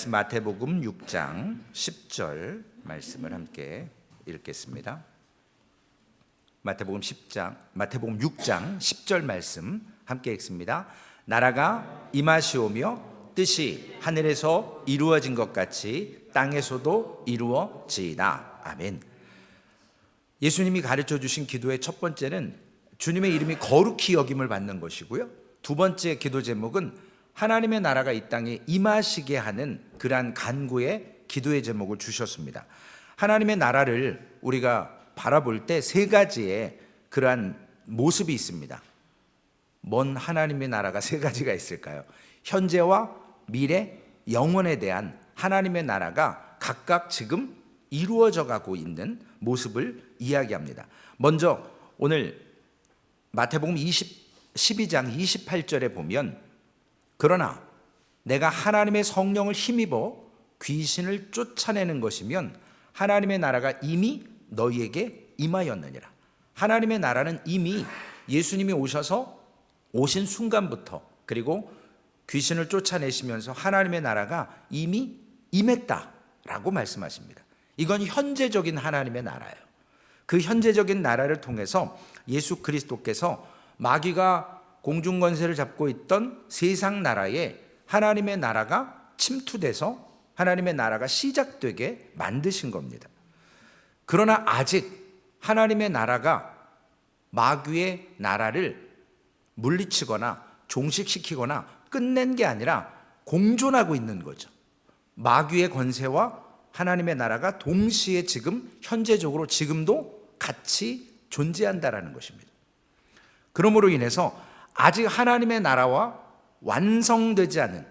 마태복음 6장 10절 말씀을 함께 읽겠습니다. 마태복음 6장 10절 말씀 함께 읽습니다. 나라가 임하시오며 뜻이 하늘에서 이루어진 것 같이 땅에서도 이루어지이다. 아멘. 예수님이 가르쳐 주신 기도의 첫 번째는 주님의 이름이 거룩히 여김을 받는 것이고요. 두 번째 기도 제목은 하나님의 나라가 이 땅에 임하시게 하는 그러한 간구의 기도의 제목을 주셨습니다. 하나님의 나라를 우리가 바라볼 때 세 가지의 그러한 모습이 있습니다. 뭔 하나님의 나라가 세 가지가 있을까요? 현재와 미래, 영원에 대한 하나님의 나라가 각각 지금 이루어져 가고 있는 모습을 이야기합니다. 먼저 오늘 마태복음 12장 28절에 보면 그러나 내가 하나님의 성령을 힘입어 귀신을 쫓아내는 것이면 하나님의 나라가 이미 너희에게 임하였느니라. 하나님의 나라는 이미 예수님이 오신 순간부터, 그리고 귀신을 쫓아내시면서 하나님의 나라가 이미 임했다라고 말씀하십니다. 이건 현재적인 하나님의 나라예요. 그 현재적인 나라를 통해서 예수 그리스도께서 마귀가 공중권세를 잡고 있던 세상 나라에 하나님의 나라가 침투돼서 하나님의 나라가 시작되게 만드신 겁니다. 그러나 아직 하나님의 나라가 마귀의 나라를 물리치거나 종식시키거나 끝낸 게 아니라 공존하고 있는 거죠. 마귀의 권세와 하나님의 나라가 동시에 지금 현재적으로 지금도 같이 존재한다라는 것입니다. 그러므로 인해서 아직 하나님의 나라와 완성되지 않은,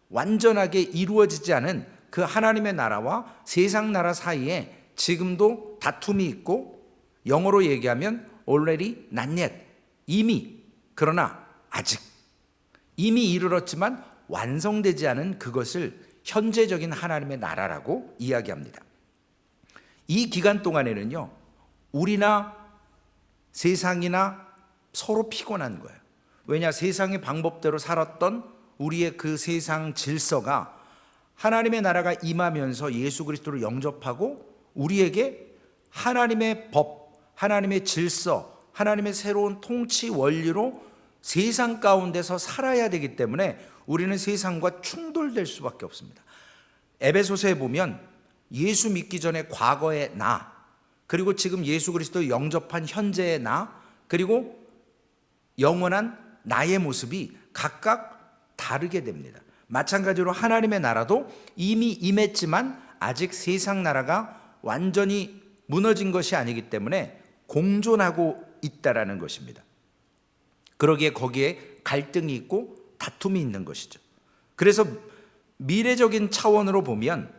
완전하게 이루어지지 않은 그 하나님의 나라와 세상 나라 사이에 지금도 다툼이 있고, 영어로 얘기하면 already, not yet, 이미, 그러나 아직, 이미 이르렀지만 완성되지 않은 그것을 현재적인 하나님의 나라라고 이야기합니다. 이 기간 동안에는요, 우리나 세상이나 서로 피곤한 거예요. 왜냐, 세상의 방법대로 살았던 우리의 그 세상 질서가 하나님의 나라가 임하면서 예수 그리스도를 영접하고 우리에게 하나님의 법, 하나님의 질서, 하나님의 새로운 통치 원리로 세상 가운데서 살아야 되기 때문에 우리는 세상과 충돌될 수밖에 없습니다. 에베소서에 보면 예수 믿기 전에 과거의 나, 그리고 지금 예수 그리스도 영접한 현재의 나, 그리고 영원한 나의 모습이 각각 다르게 됩니다. 마찬가지로 하나님의 나라도 이미 임했지만 아직 세상 나라가 완전히 무너진 것이 아니기 때문에 공존하고 있다라는 것입니다. 그러기에 거기에 갈등이 있고 다툼이 있는 것이죠. 그래서 미래적인 차원으로 보면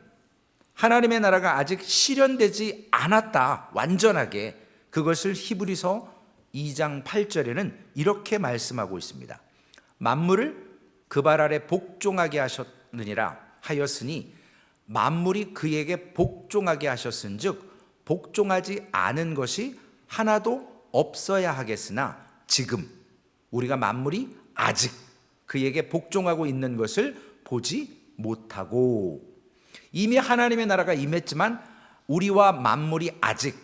하나님의 나라가 아직 실현되지 않았다, 완전하게. 그것을 히브리서 2장 8절에는 이렇게 말씀하고 있습니다. 만물을 그 발 아래 복종하게 하셨느니라 하였으니 만물이 그에게 복종하게 하셨은즉 복종하지 않은 것이 하나도 없어야 하겠으나 지금 우리가 만물이 아직 그에게 복종하고 있는 것을 보지 못하고, 이미 하나님의 나라가 임했지만 우리와 만물이 아직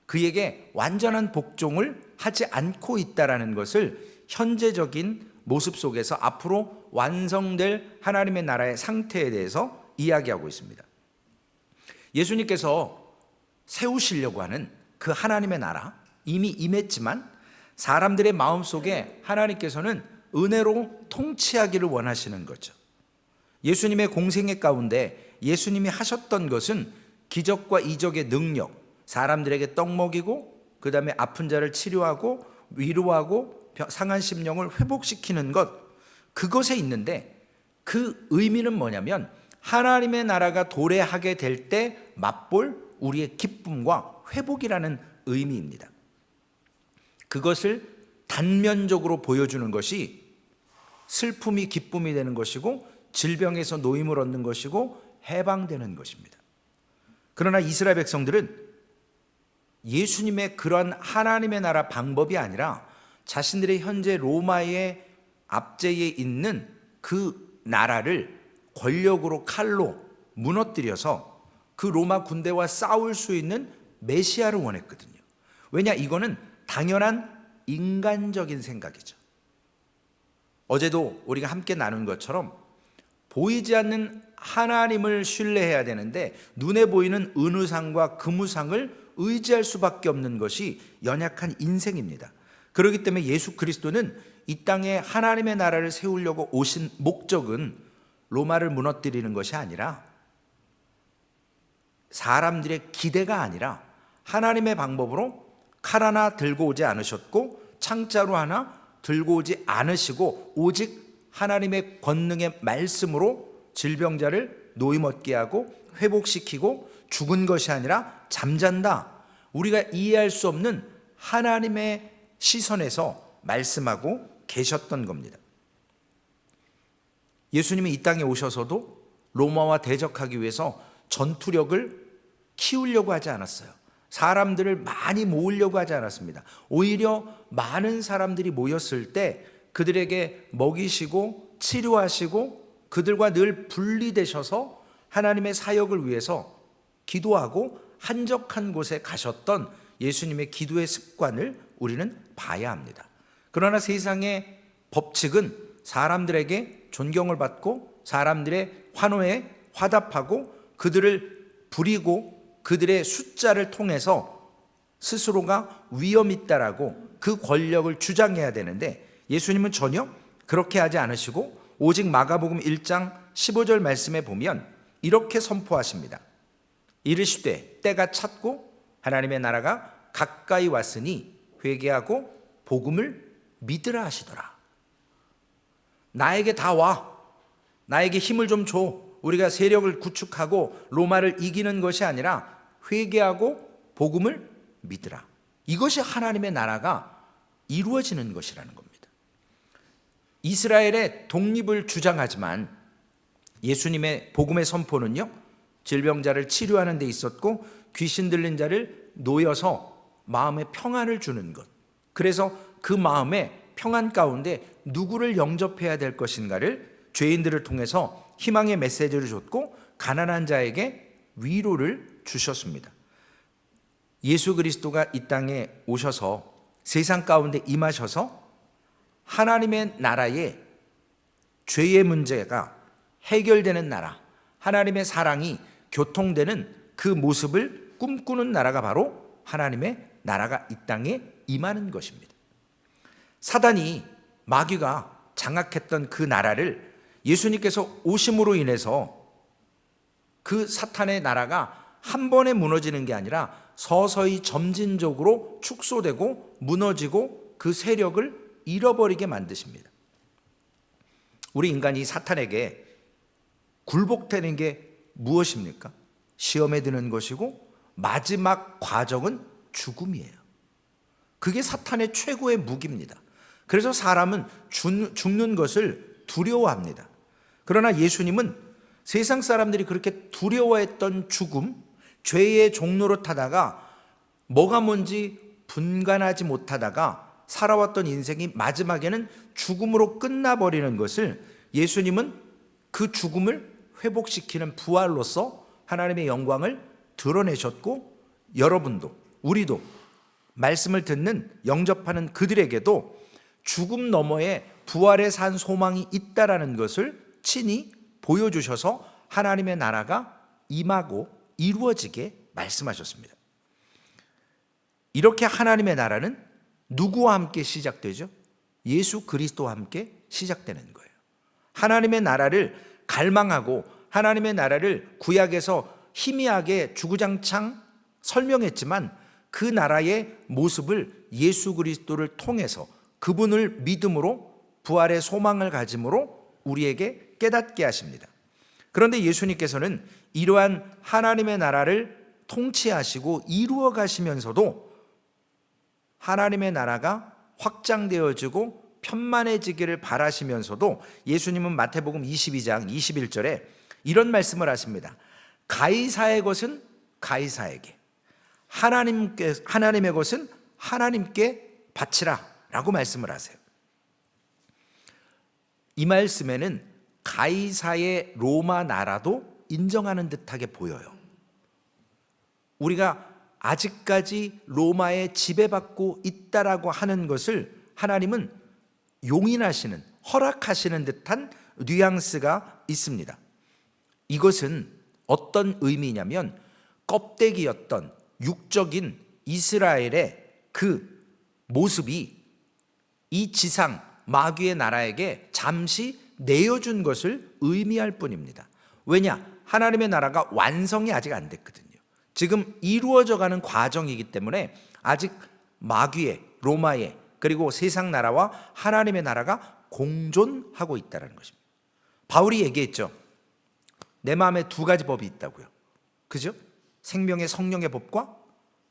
그에게 완전한 복종을 하지 않고 있다라는 것을 현재적인 모습 속에서 앞으로 완성될 하나님의 나라의 상태에 대해서 이야기하고 있습니다. 예수님께서 세우시려고 하는 그 하나님의 나라, 이미 임했지만 사람들의 마음속에 하나님께서는 은혜로 통치하기를 원하시는 거죠. 예수님의 공생애 가운데 예수님이 하셨던 것은 기적과 이적의 능력, 사람들에게 떡 먹이고 그 다음에 아픈 자를 치료하고 위로하고 상한 심령을 회복시키는 것, 그것에 있는데 그 의미는 뭐냐면 하나님의 나라가 도래하게 될 때 맛볼 우리의 기쁨과 회복이라는 의미입니다. 그것을 단면적으로 보여주는 것이 슬픔이 기쁨이 되는 것이고 질병에서 노임을 얻는 것이고 해방되는 것입니다. 그러나 이스라엘 백성들은 예수님의 그런 하나님의 나라 방법이 아니라 자신들의 현재 로마의 압제에 있는 그 나라를 권력으로 칼로 무너뜨려서 그 로마 군대와 싸울 수 있는 메시아를 원했거든요. 왜냐, 이거는 당연한 인간적인 생각이죠. 어제도 우리가 함께 나눈 것처럼 보이지 않는 하나님을 신뢰해야 되는데 눈에 보이는 은우상과 금우상을 의지할 수밖에 없는 것이 연약한 인생입니다. 그렇기 때문에 예수 그리스도는 이 땅에 하나님의 나라를 세우려고 오신 목적은 로마를 무너뜨리는 것이 아니라, 사람들의 기대가 아니라 하나님의 방법으로 칼 하나 들고 오지 않으셨고 창자루 하나 들고 오지 않으시고 오직 하나님의 권능의 말씀으로 질병자를 노임 얻게 하고 회복시키고 죽은 것이 아니라 잠잔다, 우리가 이해할 수 없는 하나님의 시선에서 말씀하고 계셨던 겁니다. 예수님이 이 땅에 오셔서도 로마와 대적하기 위해서 전투력을 키우려고 하지 않았어요. 사람들을 많이 모으려고 하지 않았습니다. 오히려 많은 사람들이 모였을 때 그들에게 먹이시고 치료하시고 그들과 늘 분리되셔서 하나님의 사역을 위해서 기도하고 한적한 곳에 가셨던 예수님의 기도의 습관을 우리는 봐야 합니다. 그러나 세상의 법칙은 사람들에게 존경을 받고 사람들의 환호에 화답하고 그들을 부리고 그들의 숫자를 통해서 스스로가 위험 있다라고 그 권력을 주장해야 되는데, 예수님은 전혀 그렇게 하지 않으시고 오직 마가복음 1장 15절 말씀에 보면 이렇게 선포하십니다. 이르시되 때가 찼고 하나님의 나라가 가까이 왔으니 회개하고 복음을 믿으라 하시더라. 나에게 다 와, 나에게 힘을 좀 줘, 우리가 세력을 구축하고 로마를 이기는 것이 아니라 회개하고 복음을 믿으라. 이것이 하나님의 나라가 이루어지는 것이라는 겁니다. 이스라엘의 독립을 주장하지만 예수님의 복음의 선포는요, 질병자를 치료하는 데 있었고 귀신 들린 자를 놓여서 마음에 평안을 주는 것, 그래서 그 마음에 평안 가운데 누구를 영접해야 될 것인가를 죄인들을 통해서 희망의 메시지를 줬고 가난한 자에게 위로를 주셨습니다. 예수 그리스도가 이 땅에 오셔서 세상 가운데 임하셔서 하나님의 나라의 죄의 문제가 해결되는 나라, 하나님의 사랑이 교통되는 그 모습을 꿈꾸는 나라가 바로 하나님의 나라가 이 땅에 임하는 것입니다. 사단이, 마귀가 장악했던 그 나라를 예수님께서 오심으로 인해서 그 사탄의 나라가 한 번에 무너지는 게 아니라 서서히 점진적으로 축소되고 무너지고 그 세력을 잃어버리게 만드십니다. 우리 인간이 사탄에게 굴복되는 게 무엇입니까? 시험에 드는 것이고 마지막 과정은 죽음이에요. 그게 사탄의 최고의 무기입니다. 그래서 사람은 죽는 것을 두려워합니다. 그러나 예수님은 세상 사람들이 그렇게 두려워했던 죽음, 죄의 종로로 타다가 뭐가 뭔지 분간하지 못하다가 살아왔던 인생이 마지막에는 죽음으로 끝나버리는 것을 예수님은 그 죽음을 회복시키는 부활로서 하나님의 영광을 드러내셨고, 여러분도 우리도 말씀을 듣는 영접하는 그들에게도 죽음 너머에 부활에 산 소망이 있다라는 것을 친히 보여주셔서 하나님의 나라가 임하고 이루어지게 말씀하셨습니다. 이렇게 하나님의 나라는 누구와 함께 시작되죠? 예수 그리스도와 함께 시작되는 거예요. 하나님의 나라를 갈망하고 하나님의 나라를 구약에서 희미하게 주구장창 설명했지만 그 나라의 모습을 예수 그리스도를 통해서 그분을 믿음으로 부활의 소망을 가짐으로 우리에게 깨닫게 하십니다. 그런데 예수님께서는 이러한 하나님의 나라를 통치하시고 이루어 가시면서도 하나님의 나라가 확장되어지고 편만해지기를 바라시면서도 예수님은 마태복음 22장 21절에 이런 말씀을 하십니다. 가이사의 것은 가이사에게, 하나님의 것은 하나님께 바치라 라고 말씀을 하세요. 이 말씀에는 가이사의 로마 나라도 인정하는 듯하게 보여요. 우리가 아직까지 로마에 지배받고 있다라고 하는 것을 하나님은 용인하시는, 허락하시는 듯한 뉘앙스가 있습니다. 이것은 어떤 의미냐면 껍데기였던 육적인 이스라엘의 그 모습이 이 지상 마귀의 나라에게 잠시 내어준 것을 의미할 뿐입니다. 왜냐? 하나님의 나라가 완성이 아직 안 됐거든요. 지금 이루어져가는 과정이기 때문에 아직 마귀의, 로마의, 그리고 세상 나라와 하나님의 나라가 공존하고 있다는 것입니다. 바울이 얘기했죠. 내 마음에 두 가지 법이 있다고요. 그죠? 생명의 성령의 법과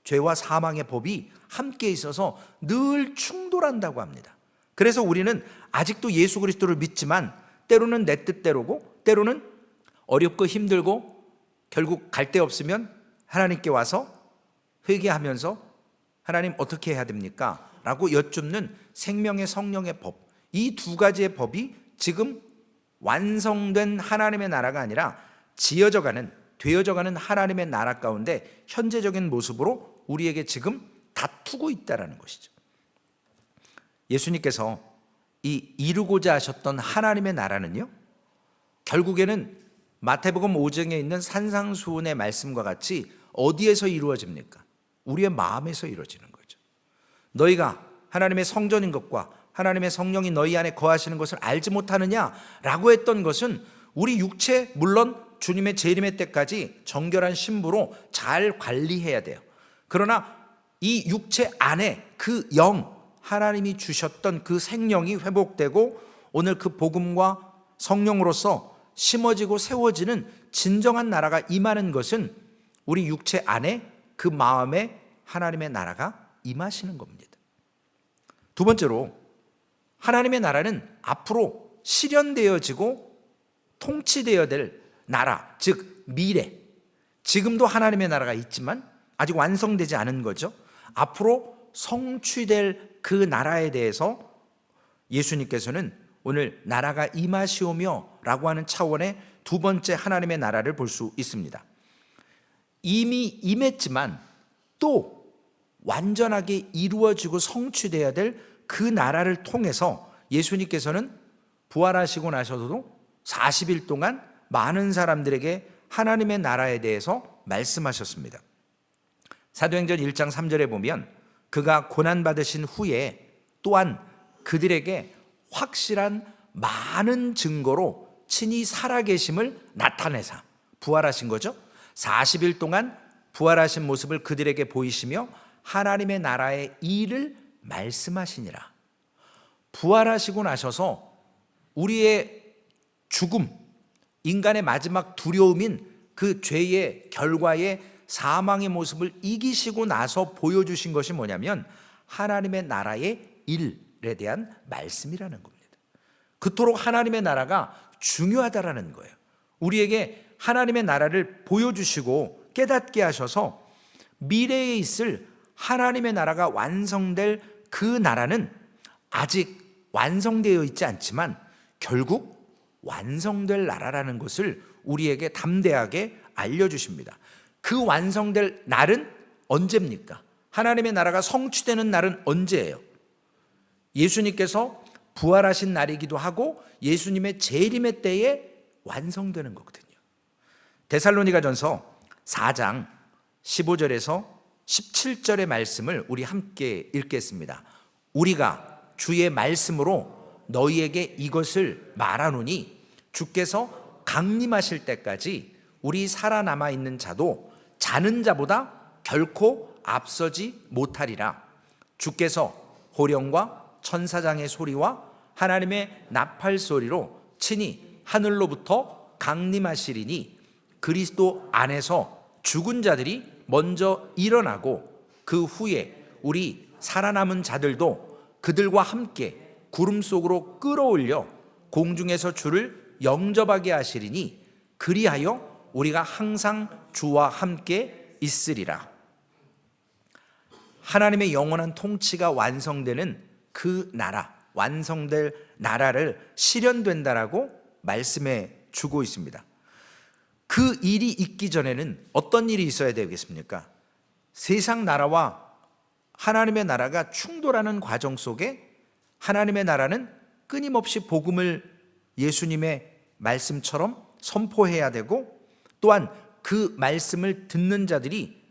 죄와 사망의 법이 함께 있어서 늘 충돌한다고 합니다. 그래서 우리는 아직도 예수 그리스도를 믿지만 때로는 내 뜻대로고 때로는 어렵고 힘들고 결국 갈 데 없으면 하나님께 와서 회개하면서 하나님 어떻게 해야 됩니까? 라고 여쭙는 생명의 성령의 법, 이 두 가지의 법이 지금 완성된 하나님의 나라가 아니라 지어져가는, 되어져가는 하나님의 나라 가운데 현재적인 모습으로 우리에게 지금 다투고 있다는 것이죠. 예수님께서 이 이루고자 하셨던 하나님의 나라는요, 결국에는 마태복음 5장에 있는 산상수훈의 말씀과 같이 어디에서 이루어집니까? 우리의 마음에서 이루어지는 거죠. 너희가 하나님의 성전인 것과 하나님의 성령이 너희 안에 거하시는 것을 알지 못하느냐라고 했던 것은 우리 육체, 물론 주님의 재림의 때까지 정결한 신부로 잘 관리해야 돼요. 그러나 이 육체 안에 그 영, 하나님이 주셨던 그 생명이 회복되고 오늘 그 복음과 성령으로서 심어지고 세워지는 진정한 나라가 임하는 것은 우리 육체 안에 그 마음에 하나님의 나라가 임하시는 겁니다. 두 번째로 하나님의 나라는 앞으로 실현되어지고 통치되어야 될 나라, 즉 미래. 지금도 하나님의 나라가 있지만 아직 완성되지 않은 거죠. 앞으로 성취될 그 나라에 대해서 예수님께서는 오늘 나라가 임하시오며 라고 하는 차원의 두 번째 하나님의 나라를 볼 수 있습니다. 이미 임했지만 또 완전하게 이루어지고 성취되어야 될 그 나라를 통해서 예수님께서는 부활하시고 나셔도 40일 동안 많은 사람들에게 하나님의 나라에 대해서 말씀하셨습니다. 사도행전 1장 3절에 보면 그가 고난받으신 후에 또한 그들에게 확실한 많은 증거로 친히 살아계심을 나타내사, 부활하신 거죠. 40일 동안 부활하신 모습을 그들에게 보이시며 하나님의 나라의 일을 말씀하시니라. 부활하시고 나셔서 우리의 죽음, 인간의 마지막 두려움인 그 죄의 결과의 사망의 모습을 이기시고 나서 보여주신 것이 뭐냐면 하나님의 나라의 일에 대한 말씀이라는 겁니다. 그토록 하나님의 나라가 중요하다라는 거예요. 우리에게 하나님의 나라를 보여주시고 깨닫게 하셔서 미래에 있을 하나님의 나라가 완성될 그 나라는 아직 완성되어 있지 않지만 결국 완성될 나라라는 것을 우리에게 담대하게 알려주십니다. 그 완성될 날은 언제입니까? 하나님의 나라가 성취되는 날은 언제예요? 예수님께서 부활하신 날이기도 하고 예수님의 재림의 때에 완성되는 거거든요. 데살로니가전서 4장 15절에서 17절의 말씀을 우리 함께 읽겠습니다. 우리가 주의 말씀으로 너희에게 이것을 말하노니 주께서 강림하실 때까지 우리 살아남아 있는 자도 자는 자보다 결코 앞서지 못하리라. 주께서 호령과 천사장의 소리와 하나님의 나팔 소리로 친히 하늘로부터 강림하시리니 그리스도 안에서 죽은 자들이 먼저 일어나고 그 후에 우리 살아남은 자들도 그들과 함께 구름 속으로 끌어올려 공중에서 주를 영접하게 하시리니 그리하여 우리가 항상 주와 함께 있으리라. 하나님의 영원한 통치가 완성되는 그 나라, 완성될 나라를 실현된다라고 말씀해 주고 있습니다. 그 일이 있기 전에는 어떤 일이 있어야 되겠습니까? 세상 나라와 하나님의 나라가 충돌하는 과정 속에 하나님의 나라는 끊임없이 복음을 예수님의 말씀처럼 선포해야 되고, 또한 그 말씀을 듣는 자들이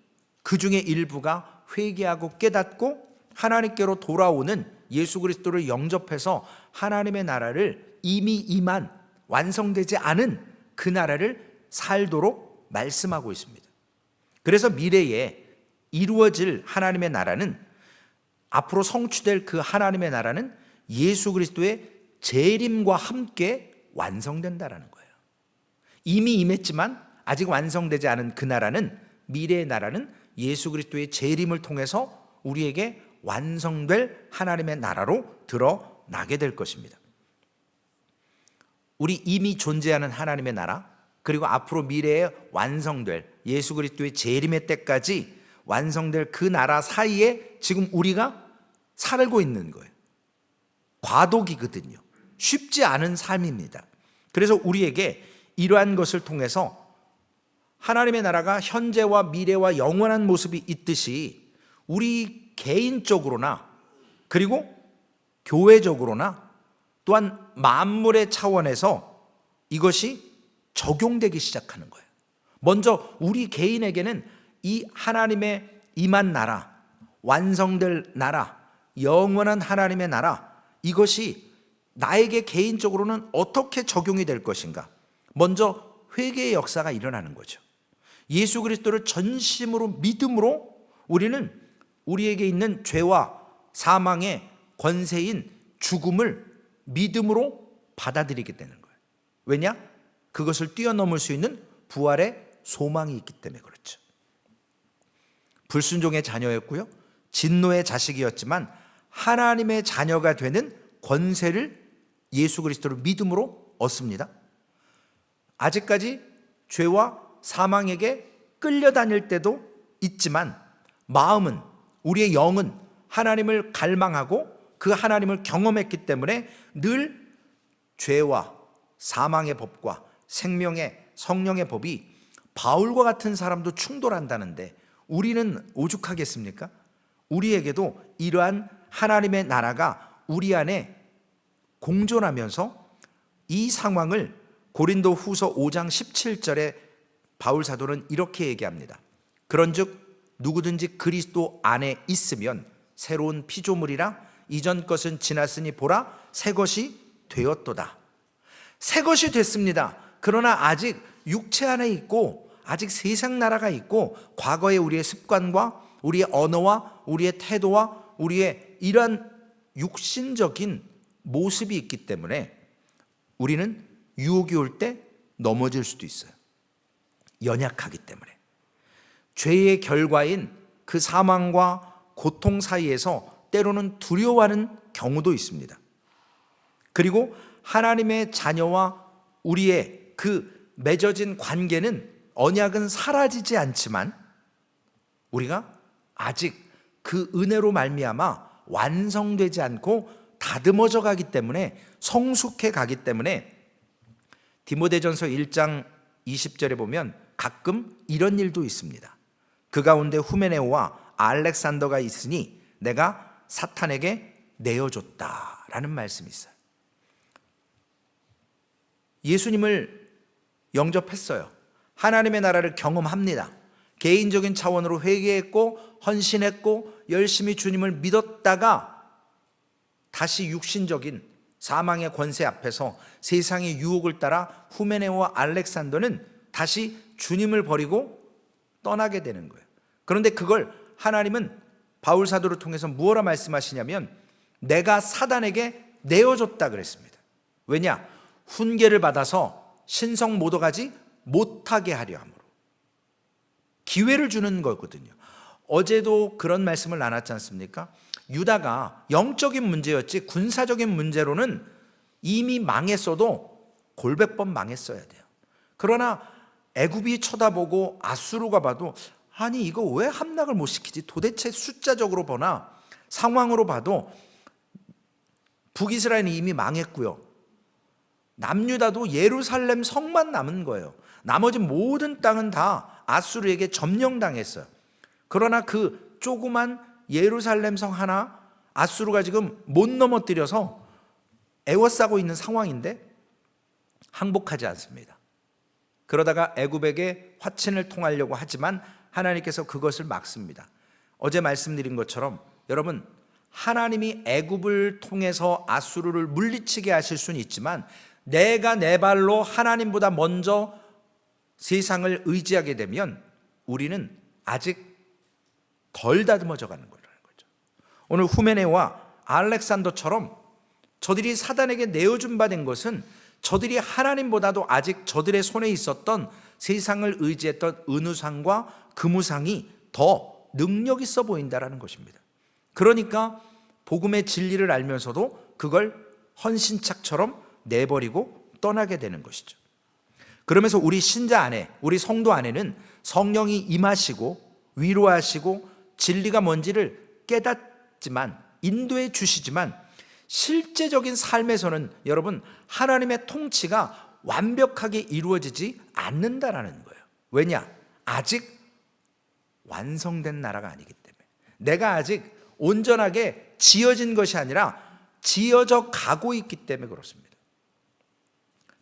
그 중에 일부가 회개하고 깨닫고 하나님께로 돌아오는 예수 그리스도를 영접해서 하나님의 나라를 이미 임한 완성되지 않은 그 나라를 살도록 말씀하고 있습니다. 그래서 미래에 이루어질 하나님의 나라는, 앞으로 성취될 그 하나님의 나라는 예수 그리스도의 재림과 함께 완성된다라는 거예요. 이미 임했지만 아직 완성되지 않은 그 나라는, 미래의 나라는 예수 그리스도의 재림을 통해서 우리에게 완성될 하나님의 나라로 드러나게 될 것입니다. 우리 이미 존재하는 하나님의 나라, 그리고 앞으로 미래에 완성될 예수 그리스도의 재림의 때까지 완성될 그 나라 사이에 지금 우리가 살고 있는 거예요. 과도기거든요. 쉽지 않은 삶입니다. 그래서 우리에게 이러한 것을 통해서 하나님의 나라가 현재와 미래와 영원한 모습이 있듯이 우리 개인적으로나 그리고 교회적으로나 또한 만물의 차원에서 이것이 적용되기 시작하는 거예요. 먼저 우리 개인에게는 이 하나님의 임한 나라, 완성될 나라, 영원한 하나님의 나라, 이것이 나에게 개인적으로는 어떻게 적용이 될 것인가? 먼저 회개의 역사가 일어나는 거죠. 예수 그리스도를 전심으로 믿음으로 우리는 우리에게 있는 죄와 사망의 권세인 죽음을 믿음으로 받아들이게 되는 거예요. 왜냐? 그것을 뛰어넘을 수 있는 부활의 소망이 있기 때문에 그렇죠. 불순종의 자녀였고요, 진노의 자식이었지만 하나님의 자녀가 되는 권세를 예수 그리스도를 믿음으로 얻습니다. 아직까지 죄와 사망에게 끌려다닐 때도 있지만 마음은, 우리의 영은 하나님을 갈망하고 그 하나님을 경험했기 때문에 늘 죄와 사망의 법과 생명의 성령의 법이 바울과 같은 사람도 충돌한다는데 우리는 오죽하겠습니까? 우리에게도 이러한 하나님의 나라가 우리 안에 공존하면서 이 상황을 고린도 후서 5장 17절에 바울 사도는 이렇게 얘기합니다. 그런즉 누구든지 그리스도 안에 있으면 새로운 피조물이라, 이전 것은 지났으니 보라 새 것이 되었도다. 새 것이 됐습니다. 그러나 아직 육체 안에 있고 아직 세상 나라가 있고 과거의 우리의 습관과 우리의 언어와 우리의 태도와 우리의 이러한 육신적인 모습이 있기 때문에 우리는 유혹이 올 때 넘어질 수도 있어요. 연약하기 때문에. 죄의 결과인 그 사망과 고통 사이에서 때로는 두려워하는 경우도 있습니다. 그리고 하나님의 자녀와 우리의 그 맺어진 관계는, 언약은 사라지지 않지만 우리가 아직 그 은혜로 말미암아 완성되지 않고 다듬어져 가기 때문에, 성숙해 가기 때문에 디모데전서 1장 20절에 보면 가끔 이런 일도 있습니다. 그 가운데 후메네오와 알렉산더가 있으니 내가 사탄에게 내어줬다라는 말씀이 있어요. 예수님을 영접했어요. 하나님의 나라를 경험합니다. 개인적인 차원으로 회개했고 헌신했고 열심히 주님을 믿었다가 다시 육신적인 사망의 권세 앞에서 세상의 유혹을 따라 후메네오와 알렉산더는 다시 주님을 버리고 떠나게 되는 거예요. 그런데 그걸 하나님은 바울 사도를 통해서 무엇라 말씀하시냐면 내가 사단에게 내어줬다 그랬습니다. 왜냐? 훈계를 받아서 신성 모독하지 못하게 하려 함으로. 기회를 주는 거거든요. 어제도 그런 말씀을 나눴지 않습니까? 유다가 영적인 문제였지 군사적인 문제로는 이미 망했어도 골백번 망했어야 돼요. 그러나 애굽이 쳐다보고 아수르가 봐도 아니 이거 왜 함락을 못 시키지? 도대체 숫자적으로 보나 상황으로 봐도 북이스라엘은 이미 망했고요. 남유다도 예루살렘 성만 남은 거예요. 나머지 모든 땅은 다 아수르에게 점령당했어요. 그러나 그 조그만 예루살렘 성 하나 아수르가 지금 못 넘어뜨려서 애워싸고 있는 상황인데 항복하지 않습니다. 그러다가 애굽에게 화친을 통하려고 하지만 하나님께서 그것을 막습니다. 어제 말씀드린 것처럼 여러분, 하나님이 애굽을 통해서 아수르를 물리치게 하실 수는 있지만 내가 내 발로 하나님보다 먼저 세상을 의지하게 되면 우리는 아직 덜 다듬어져 가는 거라는 거죠. 오늘 후메네와 알렉산더처럼 저들이 사단에게 내어준 바 된 것은 저들이 하나님보다도 아직 저들의 손에 있었던 세상을 의지했던 은우상과 금우상이 더 능력 있어 보인다라는 것입니다. 그러니까 복음의 진리를 알면서도 그걸 헌신착처럼 내버리고 떠나게 되는 것이죠. 그러면서 우리 신자 안에, 우리 성도 안에는 성령이 임하시고 위로하시고 진리가 뭔지를 깨닫지만, 인도해 주시지만 실제적인 삶에서는 여러분, 하나님의 통치가 완벽하게 이루어지지 않는다라는 거예요. 왜냐? 아직 완성된 나라가 아니기 때문에. 내가 아직 온전하게 지어진 것이 아니라 지어져 가고 있기 때문에 그렇습니다.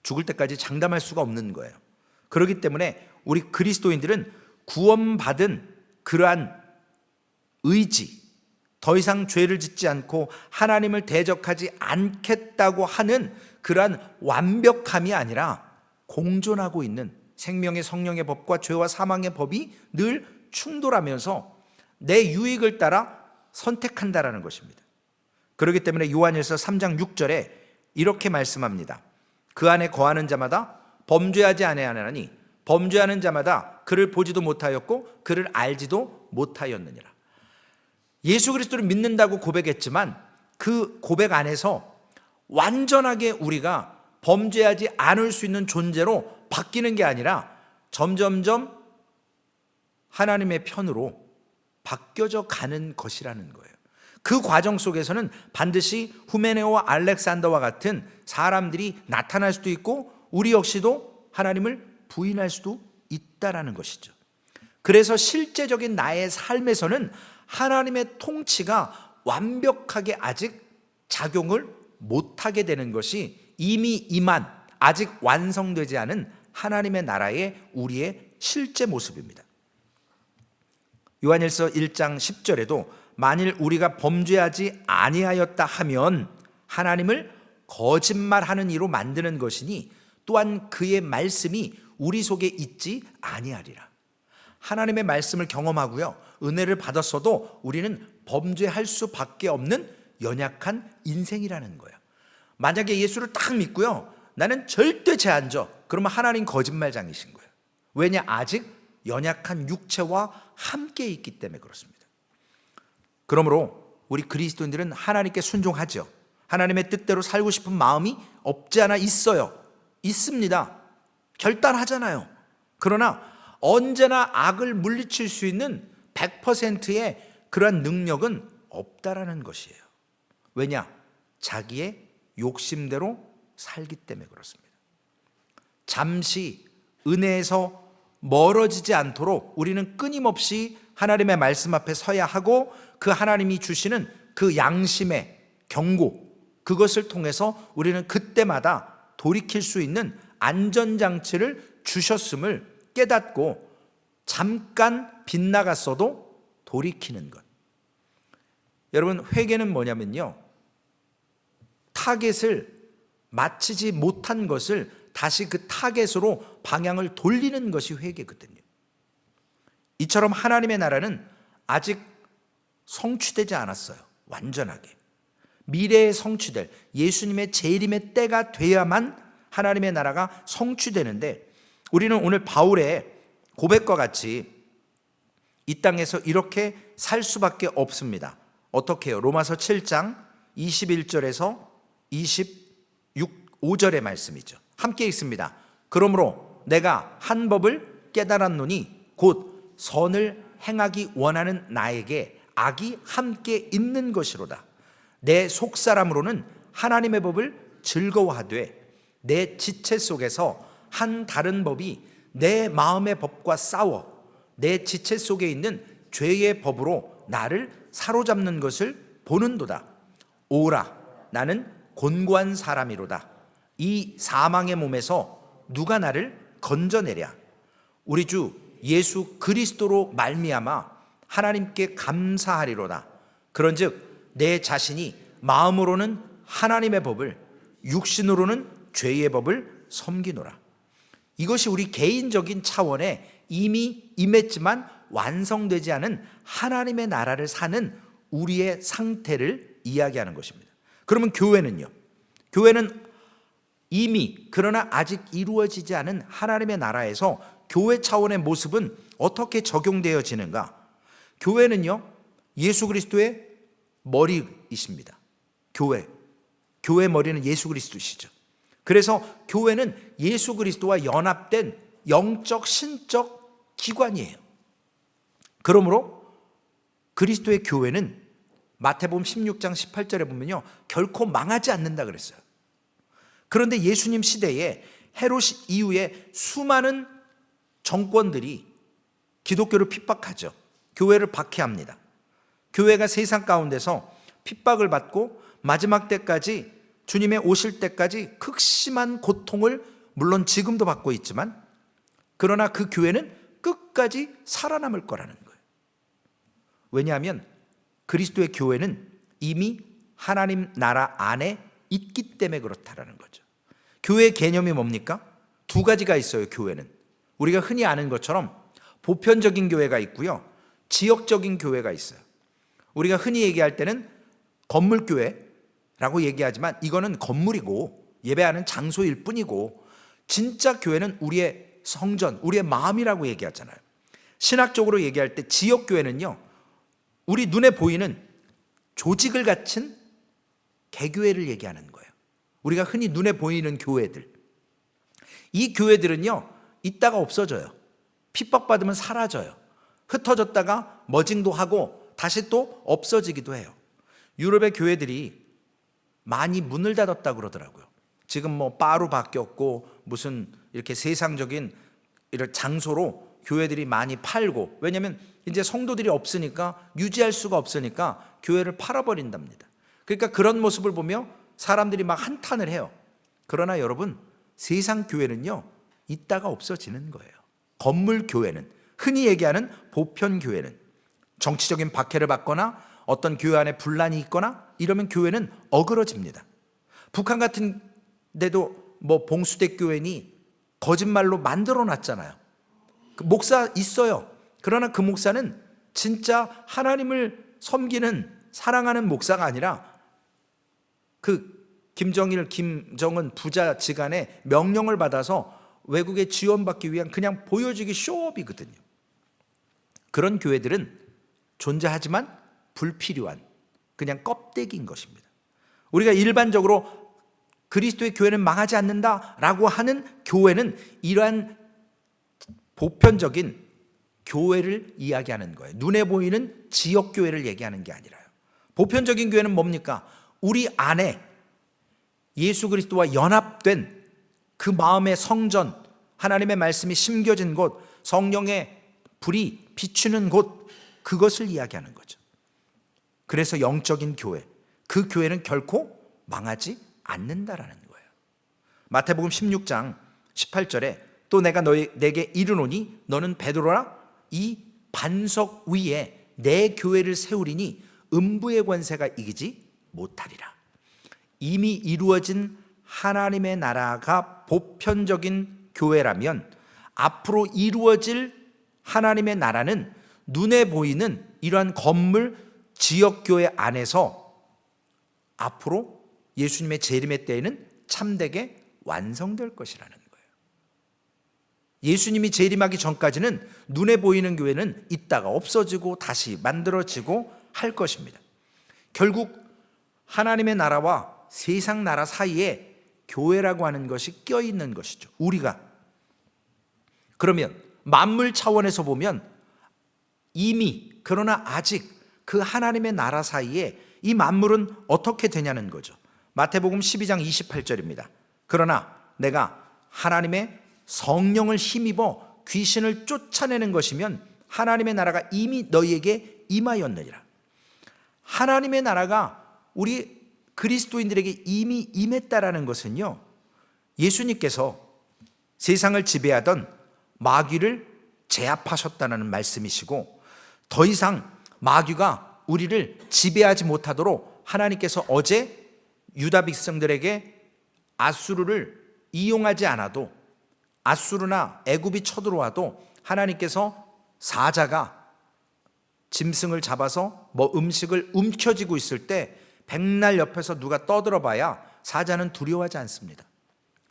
죽을 때까지 장담할 수가 없는 거예요. 그렇기 때문에 우리 그리스도인들은 구원받은 그러한 의지, 더 이상 죄를 짓지 않고 하나님을 대적하지 않겠다고 하는 그러한 완벽함이 아니라 공존하고 있는 생명의 성령의 법과 죄와 사망의 법이 늘 충돌하면서 내 유익을 따라 선택한다라는 것입니다. 그렇기 때문에 요한일서 3장 6절에 이렇게 말씀합니다. 그 안에 거하는 자마다 범죄하지 아니하나니 범죄하는 자마다 그를 보지도 못하였고 그를 알지도 못하였느니라. 예수 그리스도를 믿는다고 고백했지만 그 고백 안에서 완전하게 우리가 범죄하지 않을 수 있는 존재로 바뀌는 게 아니라 점점점 하나님의 편으로 바뀌어져 가는 것이라는 거예요. 그 과정 속에서는 반드시 후메네오와 알렉산더와 같은 사람들이 나타날 수도 있고 우리 역시도 하나님을 부인할 수도 있다라는 것이죠. 그래서 실제적인 나의 삶에서는 하나님의 통치가 완벽하게 아직 작용을 못하게 되는 것이 이미 임한, 아직 완성되지 않은 하나님의 나라의 우리의 실제 모습입니다. 요한일서 1장 10절에도 만일 우리가 범죄하지 아니하였다 하면 하나님을 거짓말하는 이로 만드는 것이니 또한 그의 말씀이 우리 속에 있지 아니하리라. 하나님의 말씀을 경험하고요, 은혜를 받았어도 우리는 범죄할 수밖에 없는 연약한 인생이라는 거예요. 만약에 예수를 딱 믿고요, 나는 절대 죄 안 져, 그러면 하나님 거짓말장이신 거예요. 왜냐? 아직 연약한 육체와 함께 있기 때문에 그렇습니다. 그러므로 우리 그리스도인들은 하나님께 순종하죠. 하나님의 뜻대로 살고 싶은 마음이 없지 않아 있어요. 있습니다. 결단하잖아요. 그러나 언제나 악을 물리칠 수 있는 100%의 그러한 능력은 없다라는 것이에요. 왜냐? 자기의 욕심대로 살기 때문에 그렇습니다. 잠시 은혜에서 멀어지지 않도록 우리는 끊임없이 하나님의 말씀 앞에 서야 하고 그 하나님이 주시는 그 양심의 경고, 그것을 통해서 우리는 그때마다 돌이킬 수 있는 안전장치를 주셨음을 깨닫고 잠깐 빗나갔어도 돌이키는 것. 여러분, 회개는 뭐냐면요, 타겟을 마치지 못한 것을 다시 그 타겟으로 방향을 돌리는 것이 회개거든요. 이처럼 하나님의 나라는 아직 성취되지 않았어요. 완전하게. 미래에 성취될 예수님의 재림의 때가 돼야만 하나님의 나라가 성취되는데, 우리는 오늘 바울의 고백과 같이 이 땅에서 이렇게 살 수밖에 없습니다. 어떻게 해요? 로마서 7장 21절에서 25절의 말씀이죠. 함께 읽습니다. 그러므로 내가 한 법을 깨달았노니 곧 선을 행하기 원하는 나에게 악이 함께 있는 것이로다. 내 속사람으로는 하나님의 법을 즐거워하되 내 지체 속에서 한 다른 법이 내 마음의 법과 싸워 내 지체 속에 있는 죄의 법으로 나를 사로잡는 것을 보는도다. 오라, 나는 곤고한 사람이로다. 이 사망의 몸에서 누가 나를 건져내랴. 우리 주 예수 그리스도로 말미암아 하나님께 감사하리로다. 그런즉 내 자신이 마음으로는 하나님의 법을, 육신으로는 죄의 법을 섬기노라. 이것이 우리 개인적인 차원에 이미 임했지만 완성되지 않은 하나님의 나라를 사는 우리의 상태를 이야기하는 것입니다. 그러면 교회는요? 교회는 이미 그러나 아직 이루어지지 않은 하나님의 나라에서 교회 차원의 모습은 어떻게 적용되어지는가? 교회는요, 예수 그리스도의 머리이십니다. 교회 머리는 예수 그리스도시죠. 그래서 교회는 예수 그리스도와 연합된 영적 신적 기관이에요. 그러므로 그리스도의 교회는 마태복음 16장 18절에 보면요, 결코 망하지 않는다 그랬어요. 그런데 예수님 시대에 헤롯 이후에 수많은 정권들이 기독교를 핍박하죠. 교회를 박해합니다. 교회가 세상 가운데서 핍박을 받고 마지막 때까지, 주님의 오실 때까지 극심한 고통을 물론 지금도 받고 있지만, 그러나 그 교회는 끝까지 살아남을 거라는 거예요. 왜냐하면 그리스도의 교회는 이미 하나님 나라 안에 있기 때문에 그렇다라는 거죠. 교회의 개념이 뭡니까? 두 가지가 있어요. 교회는 우리가 흔히 아는 것처럼 보편적인 교회가 있고요, 지역적인 교회가 있어요. 우리가 흔히 얘기할 때는 건물교회라고 얘기하지만 이거는 건물이고 예배하는 장소일 뿐이고, 진짜 교회는 우리의 성전, 우리의 마음이라고 얘기하잖아요. 신학적으로 얘기할 때 지역교회는요, 우리 눈에 보이는 조직을 갖춘 개교회를 얘기하는 거예요. 우리가 흔히 눈에 보이는 교회들, 이 교회들은요 있다가 없어져요. 핍박받으면 사라져요. 흩어졌다가 머징도 하고 다시 또 없어지기도 해요. 유럽의 교회들이 많이 문을 닫았다고 그러더라고요. 지금 뭐 바로 바뀌었고 무슨 이렇게 세상적인 이런 장소로 교회들이 많이 팔고, 왜냐하면 이제 성도들이 없으니까, 유지할 수가 없으니까 교회를 팔아버린답니다. 그러니까 그런 모습을 보며 사람들이 막 한탄을 해요. 그러나 여러분, 세상 교회는요 있다가 없어지는 거예요. 건물 교회는, 흔히 얘기하는 보편 교회는 정치적인 박해를 받거나 어떤 교회 안에 분란이 있거나 이러면 교회는 어그러집니다. 북한 같은 데도 뭐 봉수대 교회니 거짓말로 만들어 놨잖아요. 그 목사 있어요. 그러나 그 목사는 진짜 하나님을 섬기는, 사랑하는 목사가 아니라 그 김정일, 김정은 부자지간의 명령을 받아서 외국에 지원받기 위한 그냥 보여주기 쇼업이거든요. 그런 교회들은 존재하지만 불필요한 그냥 껍데기인 것입니다. 우리가 일반적으로 그리스도의 교회는 망하지 않는다라고 하는 교회는 이러한 보편적인 교회를 이야기하는 거예요. 눈에 보이는 지역교회를 얘기하는 게 아니라요. 보편적인 교회는 뭡니까? 우리 안에 예수 그리스도와 연합된 그 마음의 성전, 하나님의 말씀이 심겨진 곳, 성령의 불이 비추는 곳, 그것을 이야기하는 거죠. 그래서 영적인 교회, 그 교회는 결코 망하지 않는다라는 거예요. 마태복음 16장 18절에 또 내가 내게 이르노니 너는 베드로라, 이 반석 위에 내 교회를 세우리니 음부의 권세가 이기지 못하리라. 이미 이루어진 하나님의 나라가 보편적인 교회라면 앞으로 이루어질 하나님의 나라는 눈에 보이는 이러한 건물, 지역교회 안에서 앞으로 예수님의 재림의 때에는 참되게 완성될 것이라는 거예요. 예수님이 재림하기 전까지는 눈에 보이는 교회는 있다가 없어지고 다시 만들어지고 할 것입니다. 결국 하나님의 나라와 세상 나라 사이에 교회라고 하는 것이 껴있는 것이죠. 우리가. 그러면 만물 차원에서 보면 이미, 그러나 아직 그 하나님의 나라 사이에 이 만물은 어떻게 되냐는 거죠. 마태복음 12장 28절입니다. 그러나 내가 하나님의 성령을 힘입어 귀신을 쫓아내는 것이면 하나님의 나라가 이미 너희에게 임하였느니라. 하나님의 나라가 우리 그리스도인들에게 이미 임했다라는 것은요, 예수님께서 세상을 지배하던 마귀를 제압하셨다는 말씀이시고, 더 이상 마귀가 우리를 지배하지 못하도록 하나님께서 어제 유다 백성들에게 아수르를 이용하지 않아도, 아수르나 애굽이 쳐들어와도 하나님께서 사자가 짐승을 잡아서 음식을 움켜쥐고 있을 때 백날 옆에서 누가 떠들어봐야 사자는 두려워하지 않습니다.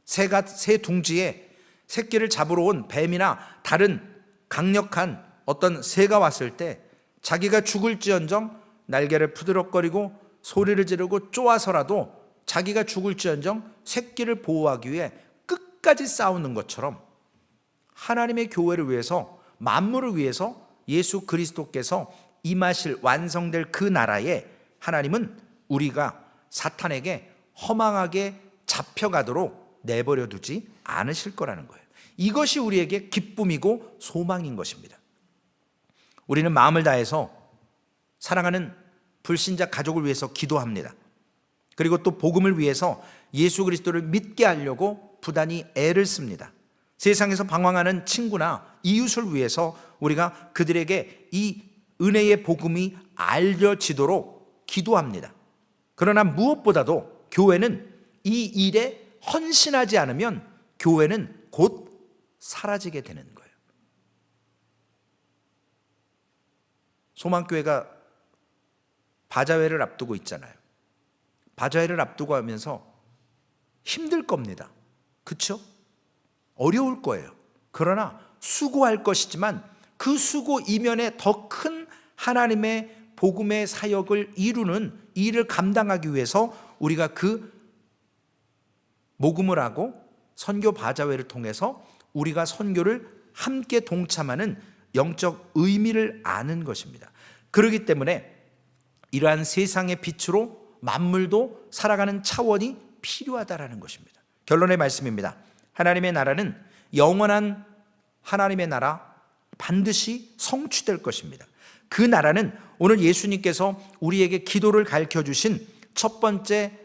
새 둥지에 새끼를 잡으러 온 뱀이나 다른 강력한 어떤 새가 왔을 때 자기가 죽을지언정 날개를 푸드럭거리고 소리를 지르고 쪼아서라도 자기가 죽을지언정 새끼를 보호하기 위해 끝까지 싸우는 것처럼, 하나님의 교회를 위해서, 만물을 위해서 예수 그리스도께서 임하실 완성될 그 나라에 하나님은 우리가 사탄에게 허망하게 잡혀가도록 내버려 두지 않으실 거라는 거예요. 이것이 우리에게 기쁨이고 소망인 것입니다. 우리는 마음을 다해서 사랑하는 불신자 가족을 위해서 기도합니다. 그리고 또 복음을 위해서 예수 그리스도를 믿게 하려고 부단히 애를 씁니다. 세상에서 방황하는 친구나 이웃을 위해서 우리가 그들에게 이 은혜의 복음이 알려지도록 기도합니다. 그러나 무엇보다도 교회는 이 일에 헌신하지 않으면 교회는 곧 사라지게 되는 거예요. 소망교회가 바자회를 앞두고 있잖아요. 바자회를 앞두고 하면서 힘들 겁니다. 그렇죠? 어려울 거예요. 그러나 수고할 것이지만 그 수고 이면에 더 큰 하나님의 복음의 사역을 이루는 일을 감당하기 위해서 우리가 그 모금을 하고 선교 바자회를 통해서 우리가 선교를 함께 동참하는 영적 의미를 아는 것입니다. 그렇기 때문에 이러한 세상의 빛으로 만물도 살아가는 차원이 필요하다라는 것입니다. 결론의 말씀입니다. 하나님의 나라는 영원한 하나님의 나라, 반드시 성취될 것입니다. 그 나라는 오늘 예수님께서 우리에게 기도를 가르쳐 주신 첫 번째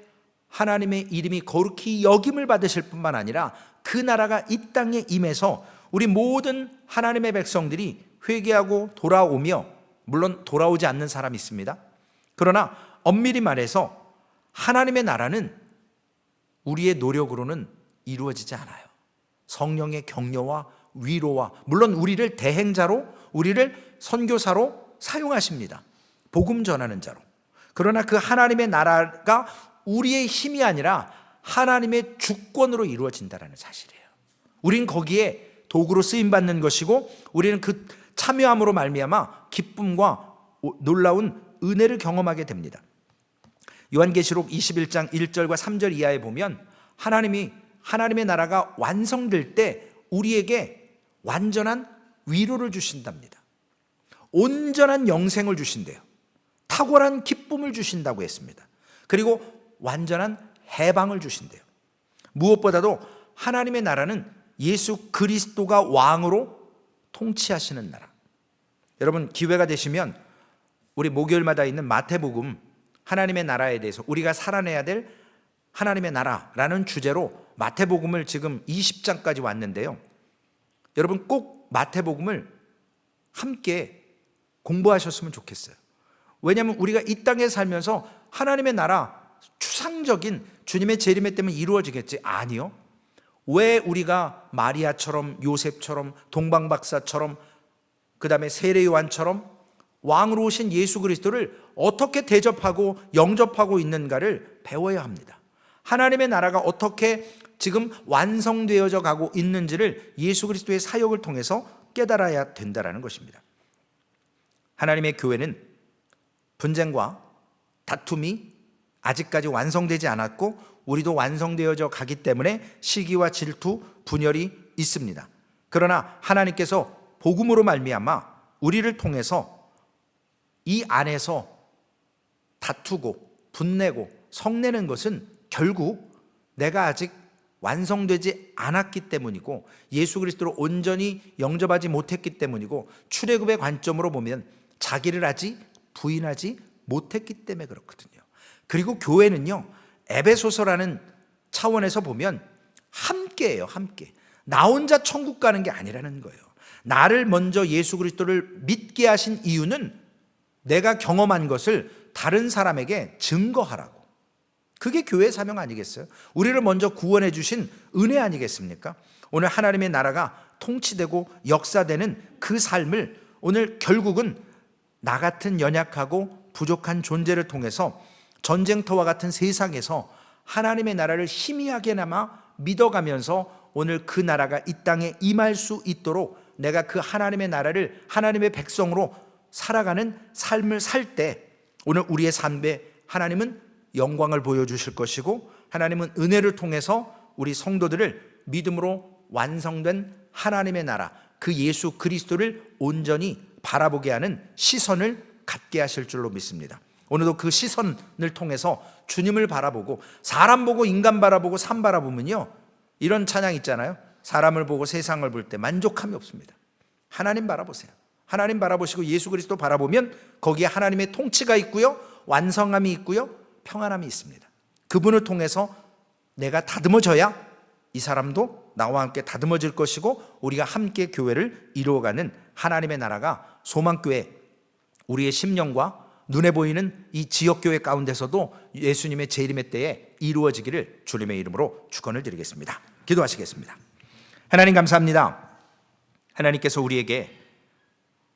하나님의 이름이 거룩히 여김을 받으실 뿐만 아니라 그 나라가 이 땅에 임해서 우리 모든 하나님의 백성들이 회개하고 돌아오며, 물론 돌아오지 않는 사람이 있습니다. 그러나 엄밀히 말해서 하나님의 나라는 우리의 노력으로는 이루어지지 않아요. 성령의 격려와 위로와, 물론 우리를 대행자로, 우리를 선교사로 사용하십니다. 복음 전하는 자로. 그러나 그 하나님의 나라가 우리의 힘이 아니라 하나님의 주권으로 이루어진다는 사실이에요. 우린 거기에 도구로 쓰임받는 것이고, 우리는 그 참여함으로 말미암아 기쁨과 놀라운 은혜를 경험하게 됩니다. 요한계시록 21장 1절과 3절 이하에 보면 하나님의 나라가 완성될 때 우리에게 완전한 위로를 주신답니다. 온전한 영생을 주신대요. 탁월한 기쁨을 주신다고 했습니다. 그리고 완전한 해방을 주신대요. 무엇보다도 하나님의 나라는 예수 그리스도가 왕으로 통치하시는 나라. 여러분, 기회가 되시면 우리 목요일마다 있는 마태복음, 하나님의 나라에 대해서 우리가 살아내야 될 하나님의 나라라는 주제로 마태복음을 지금 20장까지 왔는데요. 여러분 꼭 마태복음을 함께 공부하셨으면 좋겠어요. 왜냐하면 우리가 이 땅에 살면서 하나님의 나라, 추상적인 주님의 재림의 때문에 이루어지겠지? 아니요. 왜 우리가 마리아처럼, 요셉처럼, 동방박사처럼, 그 다음에 세례요한처럼 왕으로 오신 예수 그리스도를 어떻게 대접하고 영접하고 있는가를 배워야 합니다. 하나님의 나라가 어떻게 지금 완성되어져 가고 있는지를 예수 그리스도의 사역을 통해서 깨달아야 된다는 것입니다. 하나님의 교회는 분쟁과 다툼이 아직까지 완성되지 않았고 우리도 완성되어져 가기 때문에 시기와 질투, 분열이 있습니다. 그러나 하나님께서 복음으로 말미암아 우리를 통해서 이 안에서 다투고 분내고 성내는 것은 결국 내가 아직 완성되지 않았기 때문이고 예수 그리스도를 온전히 영접하지 못했기 때문이고 출애굽의 관점으로 보면 자기를 아직 부인하지 못했기 때문에 그렇거든요. 그리고 교회는요, 에베소서라는 차원에서 보면 함께예요. 함께. 나 혼자 천국 가는 게 아니라는 거예요. 나를 먼저 예수 그리스도를 믿게 하신 이유는 내가 경험한 것을 다른 사람에게 증거하라고. 그게 교회의 사명 아니겠어요? 우리를 먼저 구원해 주신 은혜 아니겠습니까? 오늘 하나님의 나라가 통치되고 역사되는 그 삶을 오늘 결국은 나 같은 연약하고 부족한 존재를 통해서 전쟁터와 같은 세상에서 하나님의 나라를 희미하게나마 믿어가면서 오늘 그 나라가 이 땅에 임할 수 있도록 내가 그 하나님의 나라를 하나님의 백성으로 살아가는 삶을 살 때 오늘 우리의 삶에 하나님은 영광을 보여주실 것이고 하나님은 은혜를 통해서 우리 성도들을 믿음으로 완성된 하나님의 나라 그 예수 그리스도를 온전히 바라보게 하는 시선을 갖게 하실 줄로 믿습니다. 오늘도 그 시선을 통해서 주님을 바라보고 사람 보고 인간 바라보고 산 바라보면요, 이런 찬양 있잖아요. 사람을 보고 세상을 볼 때 만족함이 없습니다. 하나님 바라보세요. 하나님 바라보시고 예수 그리스도 바라보면 거기에 하나님의 통치가 있고요, 완성함이 있고요, 평안함이 있습니다. 그분을 통해서 내가 다듬어져야 이 사람도 나와 함께 다듬어질 것이고 우리가 함께 교회를 이루어가는 하나님의 나라가 소망교회, 우리의 심령과 눈에 보이는 이 지역교회 가운데서도 예수님의 재림의 때에 이루어지기를 주님의 이름으로 축원을 드리겠습니다. 기도하시겠습니다. 하나님 감사합니다. 하나님께서 우리에게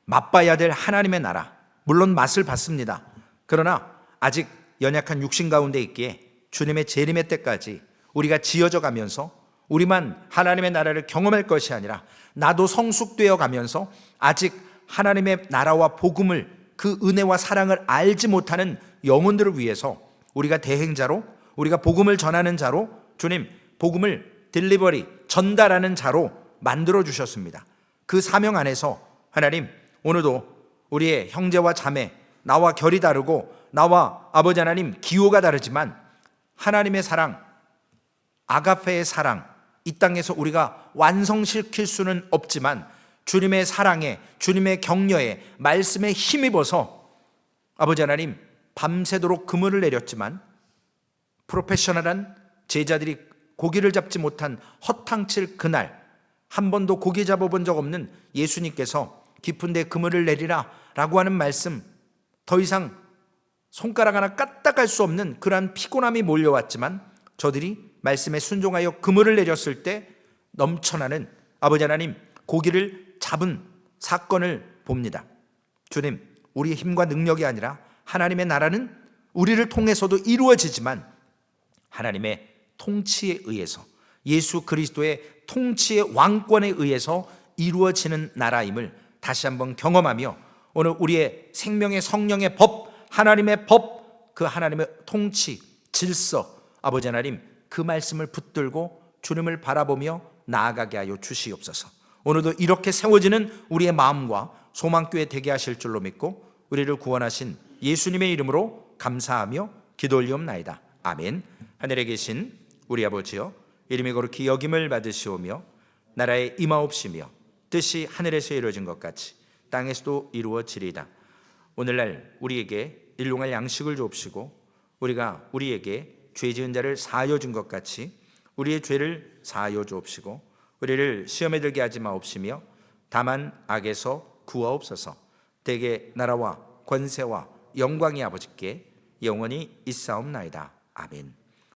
맛봐야 될 하나님의 나라, 물론 맛을 봤습니다. 그러나 아직 연약한 육신 가운데 있기에 주님의 재림의 때까지 우리가 지어져 가면서 우리만 하나님의 나라를 경험할 것이 아니라 나도 성숙되어 가면서 아직 하나님의 나라와 복음을 그 은혜와 사랑을 알지 못하는 영혼들을 위해서 우리가 대행자로, 우리가 복음을 전하는 자로, 주님 복음을 딜리버리 전달하는 자로 만들어 주셨습니다. 그 사명 안에서 하나님 오늘도 우리의 형제와 자매, 나와 결이 다르고 나와 아버지 하나님 기호가 다르지만 하나님의 사랑, 아가페의 사랑, 이 땅에서 우리가 완성시킬 수는 없지만 주님의 사랑에, 주님의 격려에, 말씀에 힘입어서 아버지 하나님 밤새도록 그물을 내렸지만 프로페셔널한 제자들이 고기를 잡지 못한 허탕칠 그날 한 번도 고기 잡아본 적 없는 예수님께서 깊은 데 그물을 내리라 라고 하는 말씀, 더 이상 손가락 하나 까딱할 수 없는 그러한 피곤함이 몰려왔지만 저들이 말씀에 순종하여 그물을 내렸을 때 넘쳐나는 아버지 하나님 고기를 잡은 사건을 봅니다. 주님, 우리의 힘과 능력이 아니라 하나님의 나라는 우리를 통해서도 이루어지지만 하나님의 통치에 의해서, 예수 그리스도의 통치의 왕권에 의해서 이루어지는 나라임을 다시 한번 경험하며 오늘 우리의 생명의 성령의 법, 하나님의 법, 그 하나님의 통치, 질서, 아버지 하나님 그 말씀을 붙들고 주님을 바라보며 나아가게 하여 주시옵소서. 오늘도 이렇게 세워지는 우리의 마음과 소망교회 되게 하실 줄로 믿고 우리를 구원하신 예수님의 이름으로 감사하며 기도 올리옵나이다. 아멘. 하늘에 계신 우리 아버지여, 이름이 거룩히 여김을 받으시오며 나라에 임하옵시며 뜻이 하늘에서 이루어진 것 같이 땅에서도 이루어지리이다. 오늘날 우리에게 일용할 양식을 주옵시고 우리가 우리에게 죄 지은 자를 사하여 준 것 같이 우리의 죄를 사하여 주옵시고 우리를 시험에 들게 하지 마옵시며 다만 악에서 구하옵소서. 대개 나라와 권세와 영광이 아버지께 영원히 있사옵나이다. 아멘.